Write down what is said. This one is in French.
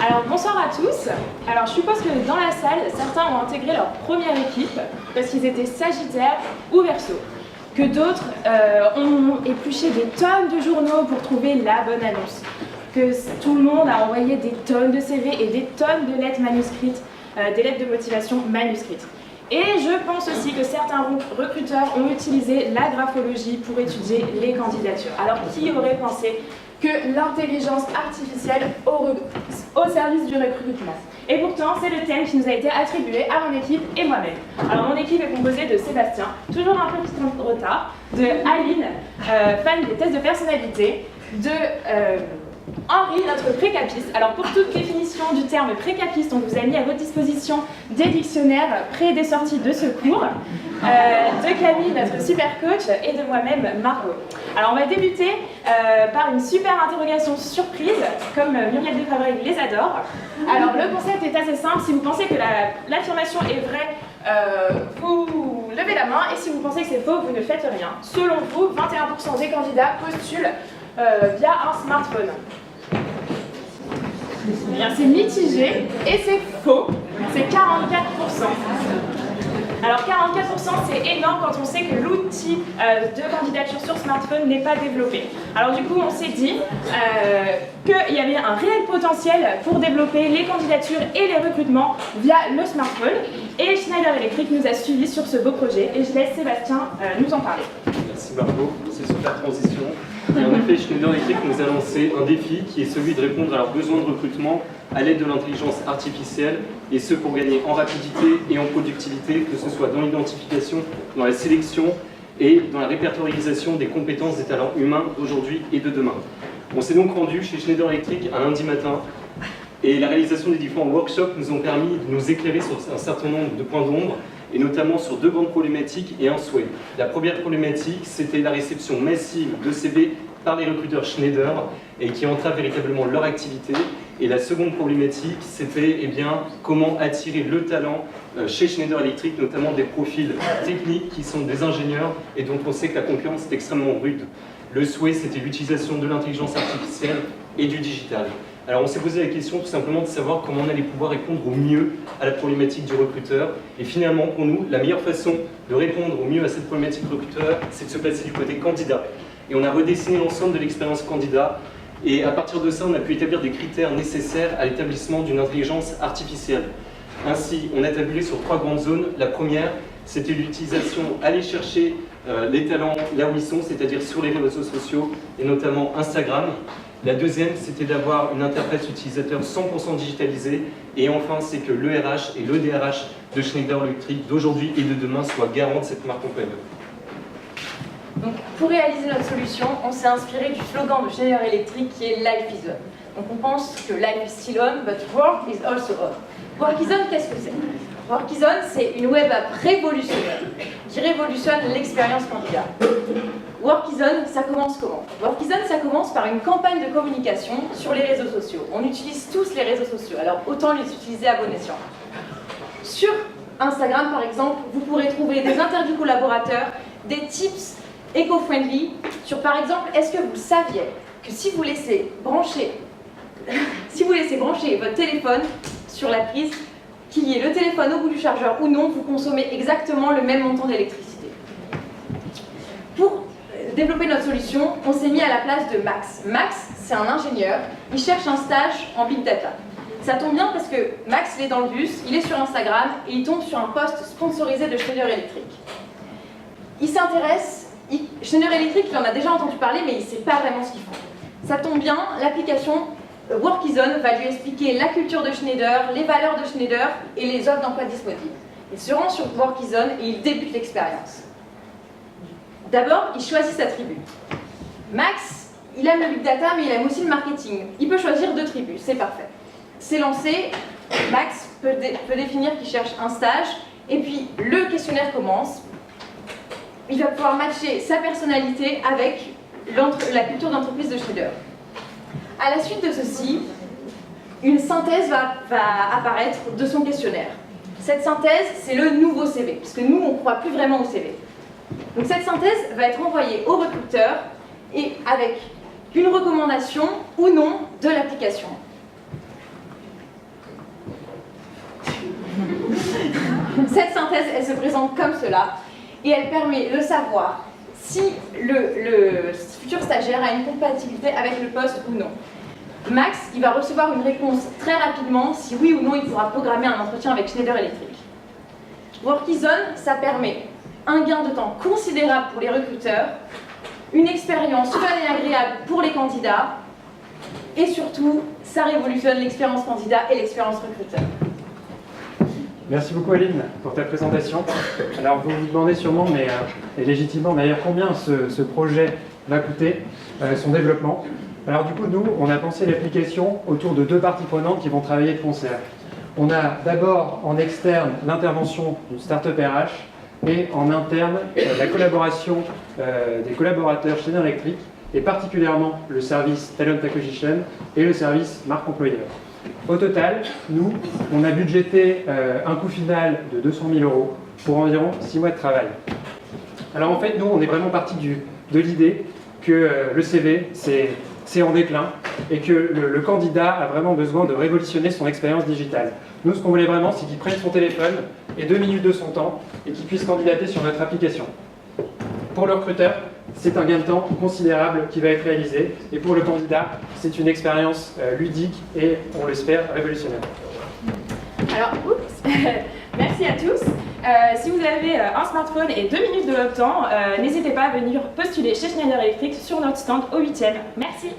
Alors bonsoir à tous. Alors je suppose que dans la salle, certains ont intégré leur première équipe parce qu'ils étaient Sagittaire ou Verseau. Que d'autres ont épluché des tonnes de journaux pour trouver la bonne annonce. Que tout le monde a envoyé des tonnes de CV et des tonnes de lettres manuscrites, des lettres de motivation manuscrites. Et je pense aussi que certains recruteurs ont utilisé la graphologie pour étudier les candidatures. Alors qui aurait pensé que l'intelligence artificielle au service du recrutement? Et pourtant, c'est le thème qui nous a été attribué à mon équipe et moi-même. Alors mon équipe est composée de Sébastien, toujours un peu petit retard, de Aline, fan des tests de personnalité, de Henri, notre précapiste. Alors pour toute définition du terme précapiste, on vous a mis à votre disposition des dictionnaires près des sorties de secours, de Camille, notre super coach, et de moi-même, Margot. Alors on va débuter par une super interrogation surprise, comme Muriel Defabrel les adore. Alors le concept est assez simple, si vous pensez que l'affirmation est vraie, vous levez la main, et si vous pensez que c'est faux, vous ne faites rien. Selon vous, 21% des candidats postulent via un smartphone. Bien, c'est mitigé et c'est faux, c'est 44%. Alors 44% c'est énorme quand on sait que l'outil de candidature sur smartphone n'est pas développé. Alors du coup on s'est dit qu'il y avait un réel potentiel pour développer les candidatures et les recrutements via le smartphone. Et Schneider Electric nous a suivis sur ce beau projet et je laisse Sébastien nous en parler. Merci Margot, c'est une super transition. Et en effet, Schneider Electric nous a lancé un défi qui est celui de répondre à leurs besoins de recrutement à l'aide de l'intelligence artificielle, et ce pour gagner en rapidité et en productivité, que ce soit dans l'identification, dans la sélection et dans la répertorialisation des compétences des talents humains d'aujourd'hui et de demain. On s'est donc rendu chez Schneider Electric un lundi matin, et la réalisation des différents workshops nous ont permis de nous éclairer sur un certain nombre de points d'ombre, et notamment sur deux grandes problématiques et un souhait. La première problématique, c'était la réception massive de CV par les recruteurs Schneider et qui entrave véritablement leur activité. Et la seconde problématique, c'était comment attirer le talent chez Schneider Electric, notamment des profils techniques qui sont des ingénieurs et dont on sait que la concurrence est extrêmement rude. Le souhait, c'était l'utilisation de l'intelligence artificielle et du digital. Alors on s'est posé la question tout simplement de savoir comment on allait pouvoir répondre au mieux à la problématique du recruteur. Et finalement, pour nous, la meilleure façon de répondre au mieux à cette problématique recruteur, c'est de se placer du côté candidat. Et on a redessiné l'ensemble de l'expérience candidat. Et à partir de ça, on a pu établir des critères nécessaires à l'établissement d'une intelligence artificielle. Ainsi, on a tablé sur trois grandes zones. La première, c'était l'utilisation, aller chercher les talents là où ils sont, c'est-à-dire sur les réseaux sociaux, et notamment Instagram. La deuxième, c'était d'avoir une interface utilisateur 100% digitalisée. Et enfin, c'est que le RH et le DRH de Schneider Electric d'aujourd'hui et de demain soient garants de cette marque employeur. Donc, pour réaliser notre solution, on s'est inspiré du slogan de Schneider Electric qui est Life is on. Donc on pense que life is still on, but work is also on. Work is on, qu'est-ce que c'est? Work is on, c'est une web app révolutionnaire qui révolutionne l'expérience candidat. Work is on, ça commence comment? Work is on, ça commence par une campagne de communication sur les réseaux sociaux. On utilise tous les réseaux sociaux, alors autant les utiliser à bon escient. Sur Instagram, par exemple, vous pourrez trouver des interviews collaborateurs, des tips éco-friendly sur, par exemple, est-ce que vous saviez que si vous laissez brancher votre téléphone sur la prise, qu'il y ait le téléphone au bout du chargeur ou non, vous consommez exactement le même montant d'électricité. Pour développer notre solution, on s'est mis à la place de Max. Max, c'est un ingénieur, il cherche un stage en Big Data. Ça tombe bien parce que Max, il est dans le bus, il est sur Instagram et il tombe sur un post sponsorisé de Schneider Electric. Il s'intéresse. Schneider Electric, il en a déjà entendu parler, mais il ne sait pas vraiment ce qu'ils font. Ça tombe bien, l'application Work is on va lui expliquer la culture de Schneider, les valeurs de Schneider et les offres d'emploi disponibles. Il se rend sur Work is on et il débute l'expérience. D'abord, il choisit sa tribu. Max, il aime le big data, mais il aime aussi le marketing. Il peut choisir deux tribus, c'est parfait. C'est lancé, Max peut définir qu'il cherche un stage, et puis le questionnaire commence. Il va pouvoir matcher sa personnalité avec la culture d'entreprise de Schneider. À la suite de ceci, une synthèse va apparaître de son questionnaire. Cette synthèse, c'est le nouveau CV, parce que nous, on ne croit plus vraiment au CV. Donc cette synthèse va être envoyée au recruteur et avec une recommandation ou non de l'application. Cette synthèse, elle se présente comme cela et elle permet de savoir si le futur stagiaire a une compatibilité avec le poste ou non. Max, il va recevoir une réponse très rapidement si oui ou non il pourra programmer un entretien avec Schneider Electric. Workizone, ça permet un gain de temps considérable pour les recruteurs, une expérience fun et agréable pour les candidats, et surtout, ça révolutionne l'expérience candidat et l'expérience recruteur. Merci beaucoup Aline pour ta présentation. Alors vous vous demandez sûrement, et légitimement d'ailleurs, combien ce projet va coûter, son développement. Alors du coup, nous, on a pensé l'application autour de deux parties prenantes qui vont travailler de concert. On a d'abord en externe l'intervention d'une start-up RH et en interne la collaboration des collaborateurs Schneider Electric et particulièrement le service Talent Acquisition et le service marque employeur. Au total, nous, on a budgété un coût final de 200 000 € pour environ 6 mois de travail. Alors en fait, nous, on est vraiment parti de l'idée que le CV, c'est en déclin et que le candidat a vraiment besoin de révolutionner son expérience digitale. Nous, ce qu'on voulait vraiment, c'est qu'il prenne son téléphone et 2 minutes de son temps et qu'il puisse candidater sur notre application. Pour le recruteur, c'est un gain de temps considérable qui va être réalisé. Et pour le candidat, c'est une expérience ludique et, on l'espère, révolutionnaire. Alors, oups, merci à tous. Si vous avez un smartphone et 2 minutes de votre temps, n'hésitez pas à venir postuler chez Schneider Electric sur notre stand au 8e. Merci.